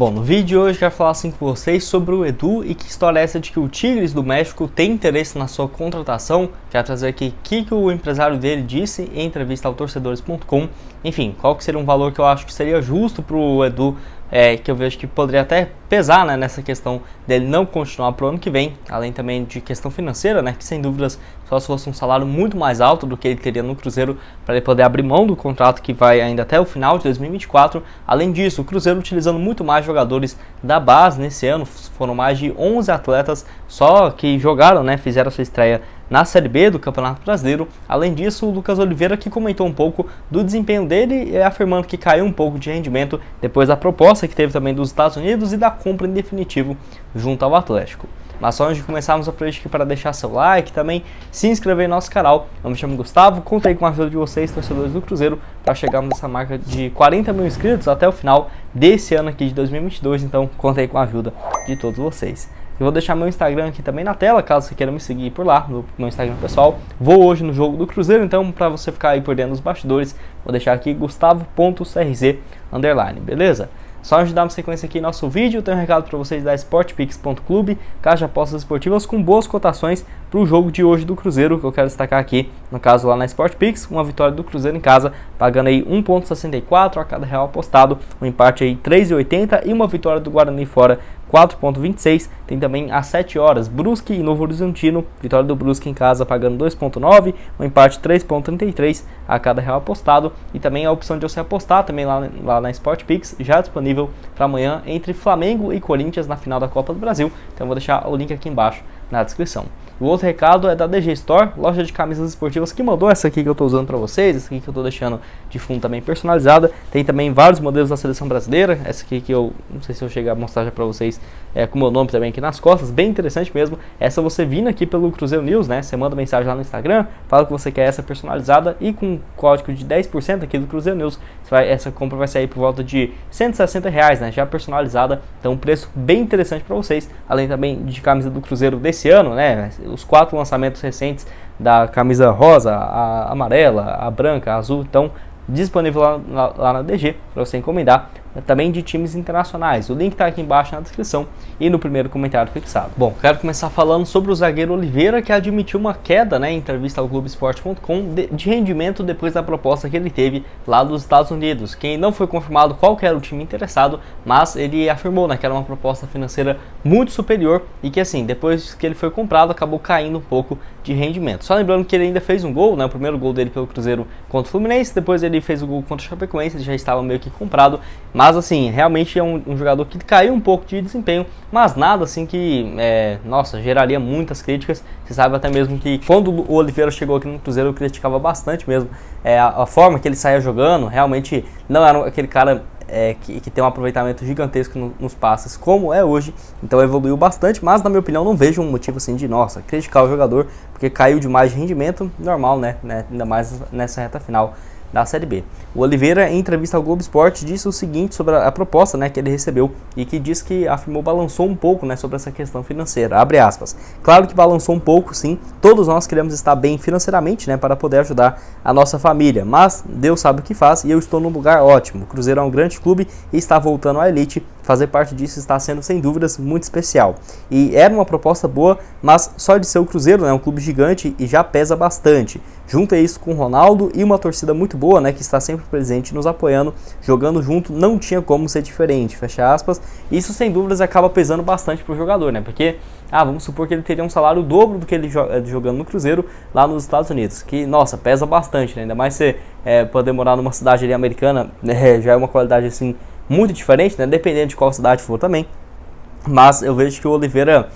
Bom, no vídeo de hoje eu quero falar assim com vocês sobre o Edu e que história é essa de que o Tigres do México tem interesse na sua contratação. Quero trazer aqui o que o empresário dele disse em entrevista ao torcedores.com. Enfim, qual que seria um valor que eu acho que seria justo para o Edu, que eu vejo que poderia até pesar, né, nessa questão dele não continuar para o ano que vem, além também de questão financeira, né, que sem dúvidas só se fosse um salário muito mais alto do que ele teria no Cruzeiro para ele poder abrir mão do contrato que vai ainda até o final de 2024. Além disso, o Cruzeiro utilizando muito mais jogadores da base nesse ano, foram mais de 11 atletas só que jogaram, né, fizeram sua estreia na Série B do Campeonato Brasileiro. Além disso, o Lucas Oliveira que comentou um pouco do desempenho dele, afirmando que caiu um pouco de rendimento depois da proposta que teve também dos Estados Unidos e da compra em definitivo junto ao Atlético. Mas só antes de começarmos a aqui para deixar seu like, também se inscrever no nosso canal. Eu me chamo Gustavo, contei com a ajuda de vocês, torcedores do Cruzeiro, para chegarmos nessa marca de 40 mil inscritos até o final desse ano aqui de 2022, então contei com a ajuda de todos vocês. Eu vou deixar meu Instagram aqui também na tela, caso você queira me seguir por lá, no meu Instagram pessoal. Vou hoje no jogo do Cruzeiro, então para você ficar aí por dentro dos bastidores, vou deixar aqui gustavo.crz_, beleza? Só antes de dar uma sequência aqui em nosso vídeo, tem um recado para vocês da Sportpix.clube, caixa de apostas esportivas com boas cotações para o jogo de hoje do Cruzeiro, que eu quero destacar aqui, no caso lá na Sportpix, uma vitória do Cruzeiro em casa, pagando aí 1,64 a cada real apostado, um empate aí 3,80 e uma vitória do Guarani fora 4,26. Tem também às 7 horas Brusque e Novo Horizontino, vitória do Brusque em casa pagando 2,9, um empate 3,33 a cada real apostado, e também a opção de você apostar também lá na Sportpix, já disponível para amanhã entre Flamengo e Corinthians na final da Copa do Brasil. Então eu vou deixar o link aqui embaixo na descrição. O outro recado é da DG Store, loja de camisas esportivas, que mandou essa aqui que eu estou usando para vocês, essa aqui que eu estou deixando de fundo também personalizada. Tem também vários modelos da seleção brasileira, essa aqui que eu não sei se eu chegar a mostrar já para vocês, com o meu nome também aqui nas costas, bem interessante mesmo. Essa você vindo aqui pelo Cruzeiro News, né? Você manda mensagem lá no Instagram, fala que você quer essa personalizada e com código de 10% aqui do Cruzeiro News, essa compra vai sair por volta de R$160, né? Já personalizada, então um preço bem interessante para vocês, além também de camisa do Cruzeiro desse ano, né? Os 4 lançamentos recentes da camisa rosa, a amarela, a branca, a azul, então disponível lá na DG para você encomendar, também de times internacionais. O link está aqui embaixo na descrição e no primeiro comentário fixado. Bom, quero começar falando sobre o zagueiro Oliveira, que admitiu uma queda, né, em entrevista ao Globoesporte.com de rendimento depois da proposta que ele teve lá dos Estados Unidos, que não foi confirmado qual que era o time interessado, mas ele afirmou, né, que era uma proposta financeira muito superior e que assim, depois que ele foi comprado, acabou caindo um pouco de rendimento. Só lembrando que ele ainda fez um gol, né, o primeiro gol dele pelo Cruzeiro contra o Fluminense, depois ele fez o gol contra o Chapecoense, ele já estava meio que comprado, mas assim, realmente é um jogador que caiu um pouco de desempenho, mas nada assim que, geraria muitas críticas. Você sabe até mesmo que quando o Oliveira chegou aqui no Cruzeiro eu criticava bastante mesmo a forma que ele saía jogando, realmente não era aquele cara que tem um aproveitamento gigantesco nos passes como é hoje, então evoluiu bastante, mas na minha opinião não vejo um motivo assim de, criticar o jogador, porque caiu demais de rendimento, normal, né, ainda mais nessa reta final da Série B. O Oliveira, em entrevista ao Globo Esporte, disse o seguinte sobre a proposta, né, que ele recebeu e que diz que balançou um pouco, né, sobre essa questão financeira, abre aspas. Claro que balançou um pouco, sim, todos nós queremos estar bem financeiramente, né, para poder ajudar a nossa família, mas Deus sabe o que faz e eu estou num lugar ótimo. O Cruzeiro é um grande clube e está voltando à elite, fazer parte disso está sendo sem dúvidas muito especial. E era uma proposta boa, mas só de ser o Cruzeiro, né, um clube gigante e já pesa bastante. Junta isso com o Ronaldo e uma torcida muito boa, né, que está sempre presente nos apoiando, jogando junto, não tinha como ser diferente, fecha aspas. Isso sem dúvidas acaba pesando bastante para o jogador, né, porque vamos supor que ele teria um salário dobro do que ele jogando no Cruzeiro lá nos Estados Unidos, que, pesa bastante, né, ainda mais você poder morar numa cidade ali americana, já é uma qualidade assim muito diferente, né, dependendo de qual cidade for também. Mas eu vejo que o Oliveira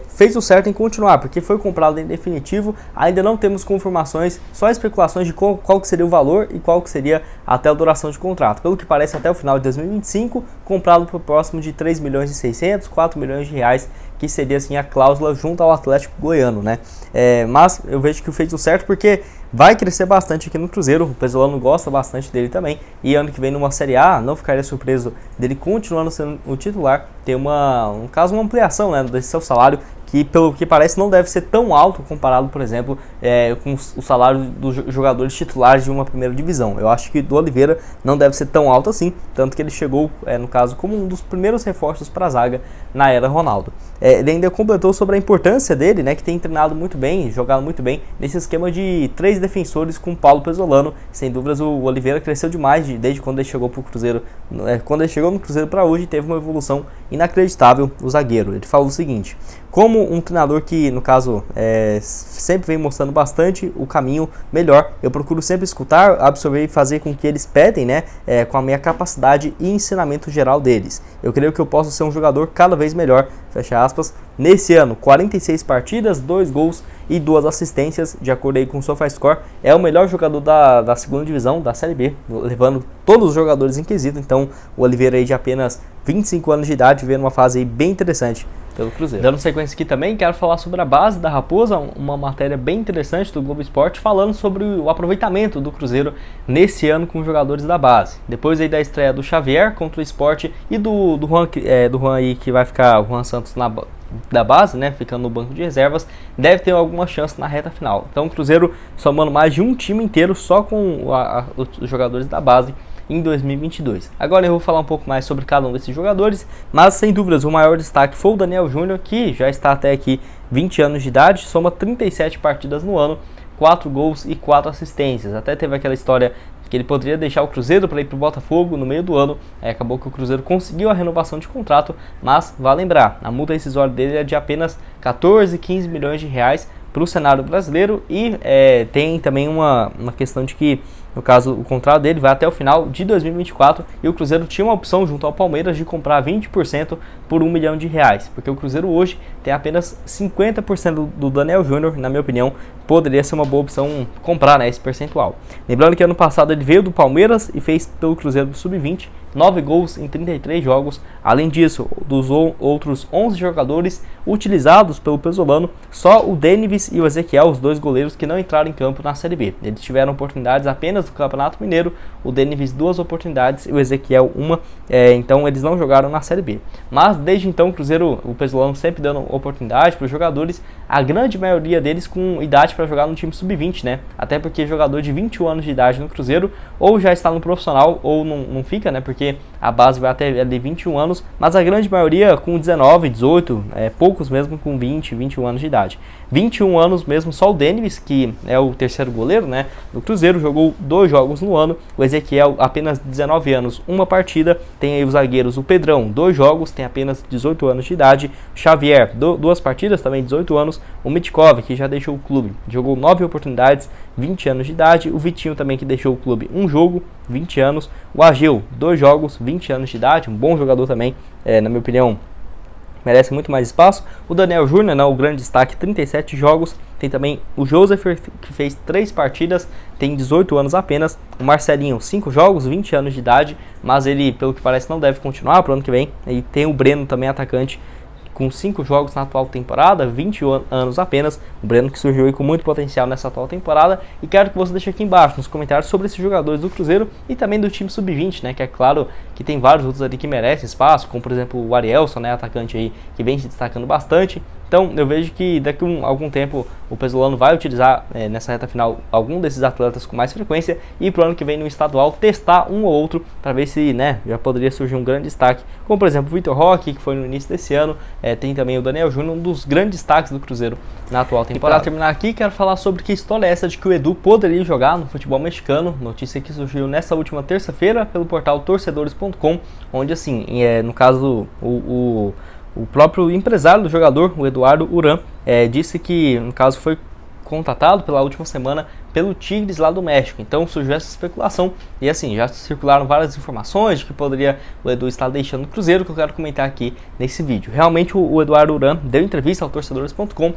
fez o certo em continuar, porque foi comprado em definitivo, ainda não temos confirmações, só especulações de qual que seria o valor e qual que seria até a duração de contrato. Pelo que parece, até o final de 2025, comprado por próximo de 3 milhões e 600, 4 milhões de reais, que seria assim a cláusula junto ao Atlético Goiano, né? Mas eu vejo que fez o certo porque vai crescer bastante aqui no Cruzeiro, o Pesolano gosta bastante dele também, e ano que vem numa Série A, não ficaria surpreso dele continuando sendo o titular, ter uma ampliação, né, desse seu salário, que pelo que parece não deve ser tão alto comparado, por exemplo, com o salário dos jogadores titulares de uma primeira divisão. Eu acho que do Oliveira não deve ser tão alto assim, tanto que ele chegou, no caso, como um dos primeiros reforços para a zaga na era Ronaldo. Ele ainda completou sobre a importância dele, né, que tem treinado muito bem, jogado muito bem nesse esquema de 3 defensores com Paulo Pezzolano. Sem dúvidas o Oliveira cresceu demais desde quando ele chegou para o Cruzeiro. Quando ele chegou no Cruzeiro para hoje, teve uma evolução inacreditável o zagueiro. Ele falou o seguinte: como um treinador que, no caso, sempre vem mostrando bastante o caminho melhor, eu procuro sempre escutar, absorver e fazer com que eles pedem, né, com a minha capacidade e ensinamento geral deles. Eu creio que eu posso ser um jogador cada vez melhor, fecha aspas. Nesse ano, 46 partidas, 2 gols e 2 assistências, de acordo aí com o SofaScore. É o melhor jogador da segunda divisão, da Série B, levando todos os jogadores em quesito. Então, o Oliveira aí de apenas 25 anos de idade, vendo uma fase aí bem interessante pelo Cruzeiro. Dando sequência aqui também, quero falar sobre a base da Raposa, uma matéria bem interessante do Globo Esporte, falando sobre o aproveitamento do Cruzeiro nesse ano com os jogadores da base. Depois aí da estreia do Xavier contra o Sport e do Juan aí, que vai ficar o Juan Santos da base, né, ficando no banco de reservas, deve ter alguma chance na reta final. Então o Cruzeiro somando mais de um time inteiro só com os jogadores da base em 2022. Agora eu vou falar um pouco mais sobre cada um desses jogadores, mas sem dúvidas o maior destaque foi o Daniel Júnior, que já está até aqui 20 anos de idade, soma 37 partidas no ano, 4 gols e 4 assistências. Até teve aquela história que ele poderia deixar o Cruzeiro para ir para o Botafogo no meio do ano. Acabou que o Cruzeiro conseguiu a renovação de contrato, mas vale lembrar, a multa rescisória dele é de apenas 14, 15 milhões de reais para o cenário brasileiro. E tem também uma questão de que, no caso, o contrato dele vai até o final de 2024 e o Cruzeiro tinha uma opção junto ao Palmeiras de comprar 20% por R$1 milhão, porque o Cruzeiro hoje tem apenas 50% do Daniel Júnior. Na minha opinião, poderia ser uma boa opção comprar, né, esse percentual. Lembrando que ano passado ele veio do Palmeiras e fez pelo Cruzeiro do Sub-20 9 gols em 33 jogos. Além disso, dos outros 11 jogadores utilizados pelo Pezzolano, só o Denivis e o Ezequiel, os 2 goleiros que não entraram em campo na Série B. Eles tiveram oportunidades apenas no Campeonato Mineiro, o Denivis 2 oportunidades e o Ezequiel 1, então eles não jogaram na Série B. Mas desde então o Pezzolano sempre dando oportunidade para os jogadores, a grande maioria deles com idade para jogar no time Sub-20, né? Até porque jogador de 21 anos de idade no Cruzeiro ou já está no profissional ou não fica, né? Porque a base vai até ali 21 anos, mas a grande maioria com 19, 18, poucos mesmo com 20, 21 anos de idade. 21 anos mesmo, só o Denivis, que é o terceiro goleiro, né, do Cruzeiro, jogou 2 jogos no ano. O Ezequiel, apenas 19 anos, 1 partida. Tem aí os zagueiros, o Pedrão, 2 jogos, tem apenas 18 anos de idade. Xavier, 2 partidas, também 18 anos. O Mitkov, que já deixou o clube, jogou 9 oportunidades, 20 anos de idade. O Vitinho também, que deixou o clube 1 jogo, 20 anos. O Ageu, 2 jogos, 20 anos de idade, um bom jogador também, na minha opinião, merece muito mais espaço. O Daniel Júnior, né, o grande destaque, 37 jogos. Tem também o Joseph, que fez 3 partidas, tem 18 anos apenas. O Marcelinho, 5 jogos, 20 anos de idade, mas ele, pelo que parece, não deve continuar para o ano que vem. E tem o Breno, também atacante, com 5 jogos na atual temporada, 20 anos apenas. O Breno, que surgiu aí com muito potencial nessa atual temporada. E quero que você deixe aqui embaixo nos comentários sobre esses jogadores do Cruzeiro e também do time Sub-20, né? Que é claro que tem vários outros ali que merecem espaço, como por exemplo o Arielson, né? Atacante aí que vem se destacando bastante. Então eu vejo que daqui a algum tempo o Pezzolano vai utilizar nessa reta final algum desses atletas com mais frequência e pro ano que vem no estadual testar um ou outro para ver se, né, já poderia surgir um grande destaque, como por exemplo o Vitor Roque, que foi no início desse ano. Tem também o Daniel Júnior, um dos grandes destaques do Cruzeiro na atual temporada. E para terminar aqui, quero falar sobre que história é essa de que o Edu poderia jogar no futebol mexicano. Notícia que surgiu nessa última terça-feira pelo portal torcedores.com, onde assim, no caso o próprio empresário do jogador, o Eduardo Uran, disse que, no caso, foi contratado pela última semana pelo Tigres lá do México. Então surgiu essa especulação e assim, já circularam várias informações de que poderia o Edu estar deixando o Cruzeiro, que eu quero comentar aqui nesse vídeo. Realmente o Eduardo Uran deu entrevista ao torcedores.com,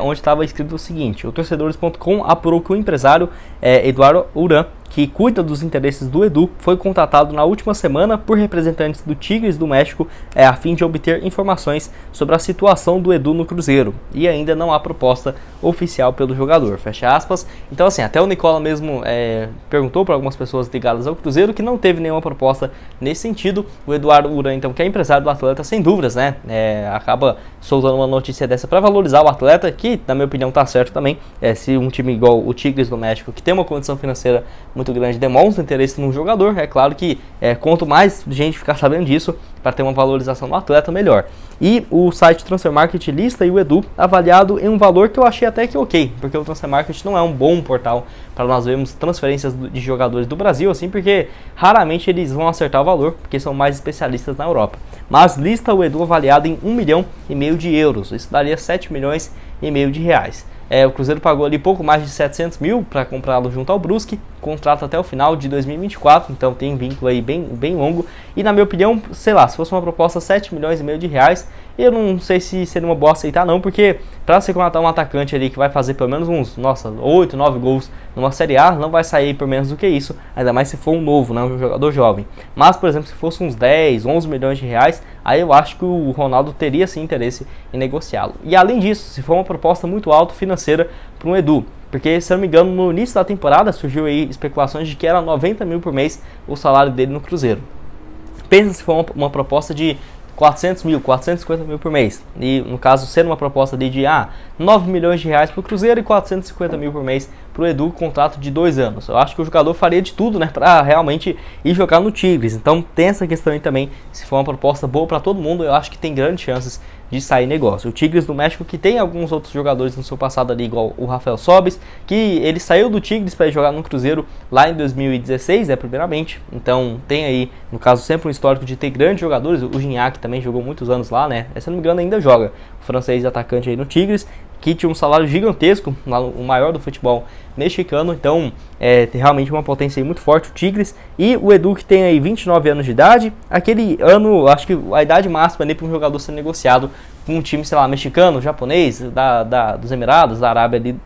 onde estava escrito o seguinte: o torcedores.com apurou que o empresário Eduardo Uran, que cuida dos interesses do Edu, foi contratado na última semana por representantes do Tigres do México a fim de obter informações sobre a situação do Edu no Cruzeiro, e ainda não há proposta oficial pelo jogador, fecha aspas. Então assim, assim, até o Nicola mesmo perguntou para algumas pessoas ligadas ao Cruzeiro que não teve nenhuma proposta nesse sentido. O Eduardo Uran, então, que é empresário do atleta, sem dúvidas, né, acaba soltando uma notícia dessa para valorizar o atleta, que na minha opinião tá certo também. Se um time igual o Tigres do México, que tem uma condição financeira muito grande, demonstra interesse num jogador, é claro que quanto mais gente ficar sabendo disso, para ter uma valorização do atleta, melhor. E o site Transfer Market lista o Edu avaliado em um valor que eu achei até que ok, porque o Transfer Market não é um bom portal para nós vermos transferências de jogadores do Brasil, assim, porque raramente eles vão acertar o valor, porque são mais especialistas na Europa. Mas lista o Edu avaliado em 1,5 milhão de euros, isso daria 7,5 milhões de reais. O Cruzeiro pagou ali pouco mais de 700 mil para comprá-lo junto ao Brusque, contrato até o final de 2024, então tem vínculo aí bem longo. E na minha opinião, sei lá, se fosse uma proposta 7,5 milhões de reais, eu não sei se seria uma boa aceitar não, porque para você contratar um atacante ali que vai fazer pelo menos uns, 8, 9 gols numa Série A, não vai sair por menos do que isso, ainda mais se for um novo, né, um jogador jovem. Mas, por exemplo, se fosse uns 10, 11 milhões de reais, aí eu acho que o Ronaldo teria sim interesse em negociá-lo. E além disso, se for uma proposta muito alta financeira para um Edu, porque, se eu não me engano, no início da temporada surgiu aí especulações de que era 90 mil por mês o salário dele no Cruzeiro. Pensa se for uma proposta de 400 mil, 450 mil por mês. E, no caso, sendo uma proposta de 9 milhões de reais para o Cruzeiro e 450 mil por mês para o Edu, contrato de 2 anos. Eu acho que o jogador faria de tudo, né, para realmente ir jogar no Tigres. Então, tem essa questão aí também. Se for uma proposta boa para todo mundo, eu acho que tem grandes chances de sair negócio. O Tigres do México, que tem alguns outros jogadores no seu passado ali, igual o Rafael Sobis, que ele saiu do Tigres para ir jogar no Cruzeiro lá em 2016, primeiramente. Então tem aí, no caso, sempre um histórico de ter grandes jogadores. O Gignac também jogou muitos anos lá, né? Se não me engano, ainda joga. O francês atacante aí no Tigres, que tinha um salário gigantesco, o maior do futebol mexicano. Então tem realmente uma potência aí muito forte o Tigres. E o Edu, que tem aí 29 anos de idade, aquele ano, acho que a idade máxima ali para um jogador ser negociado com um time, sei lá, mexicano, japonês, dos Emirados, da Arábia ali,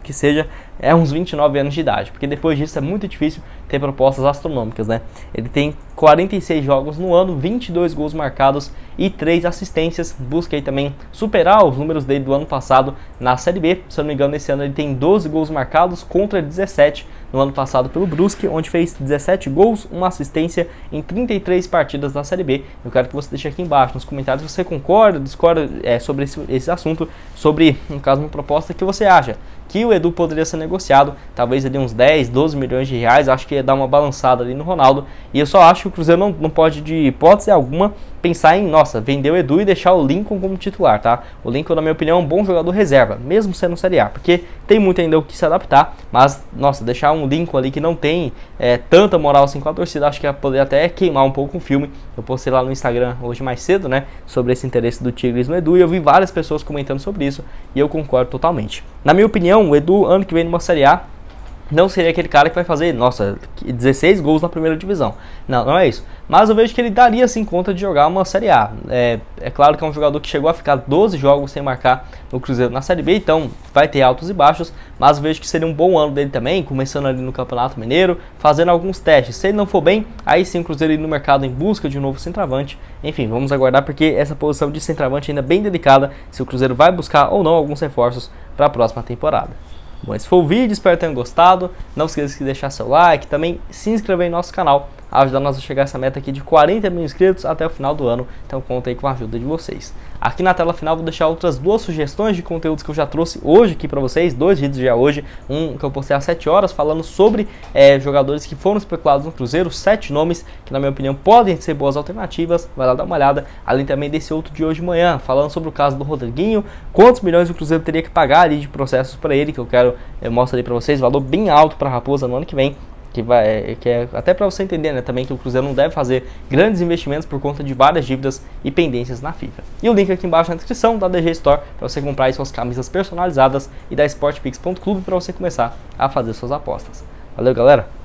que seja, uns 29 anos de idade, porque depois disso é muito difícil ter propostas astronômicas, né? Ele tem 46 jogos no ano, 22 gols marcados e 3 assistências, busca aí também superar os números dele do ano passado na Série B. Se eu não me engano, esse ano ele tem 12 gols marcados contra 17 no ano passado pelo Brusque, onde fez 17 gols, uma assistência em 33 partidas na Série B. Eu quero que você deixe aqui embaixo nos comentários se você concorda, discorda sobre esse assunto, sobre, no caso, uma proposta que você acha que o Edu poderia ser negociado, talvez ali uns 10, 12 milhões de reais, acho que ia dar uma balançada ali no Ronaldo. E eu só acho que o Cruzeiro não pode, de hipótese alguma, pensar em, vender o Edu e deixar o Lincoln como titular, tá? O Lincoln, na minha opinião, é um bom jogador reserva, mesmo sendo Série A, porque tem muito ainda o que se adaptar, mas, deixar um Lincoln ali que não tem tanta moral assim com a torcida, acho que ia poder até queimar um pouco o filme. Eu postei lá no Instagram hoje mais cedo, né, sobre esse interesse do Tigres no Edu, e eu vi várias pessoas comentando sobre isso, e eu concordo totalmente. Na minha opinião, o Edu, ano que vem numa Série A, não seria aquele cara que vai fazer, 16 gols na primeira divisão. Não é isso. Mas eu vejo que ele daria sim conta de jogar uma Série A. É claro que é um jogador que chegou a ficar 12 jogos sem marcar no Cruzeiro na Série B, então vai ter altos e baixos, mas eu vejo que seria um bom ano dele também, começando ali no Campeonato Mineiro, fazendo alguns testes. Se ele não for bem, aí sim o Cruzeiro ir no mercado em busca de um novo centroavante. Enfim, vamos aguardar, porque essa posição de centroavante ainda é bem delicada, se o Cruzeiro vai buscar ou não alguns reforços para a próxima temporada. Bom, esse foi o vídeo, espero que tenham gostado. Não se esqueça de deixar seu like, também se inscrever em nosso canal, ajudar nós a chegar a essa meta aqui de 40 mil inscritos até o final do ano. Então conta aí com a ajuda de vocês. Aqui na tela final vou deixar outras 2 sugestões de conteúdos que eu já trouxe hoje aqui para vocês, 2 vídeos já hoje, um que eu postei às 7 horas falando sobre jogadores que foram especulados no Cruzeiro, 7 nomes que na minha opinião podem ser boas alternativas, vai lá dar uma olhada, além também desse outro de hoje de manhã, falando sobre o caso do Rodriguinho, quantos milhões o Cruzeiro teria que pagar ali de processos para ele, que eu mostro ali para vocês, valor bem alto para a Raposa no ano que vem, que é até para você entender, né, também que o Cruzeiro não deve fazer grandes investimentos por conta de várias dívidas e pendências na FIFA. E o link aqui embaixo na descrição da DG Store para você comprar aí suas camisas personalizadas e da Sportpix.club para você começar a fazer suas apostas. Valeu, galera!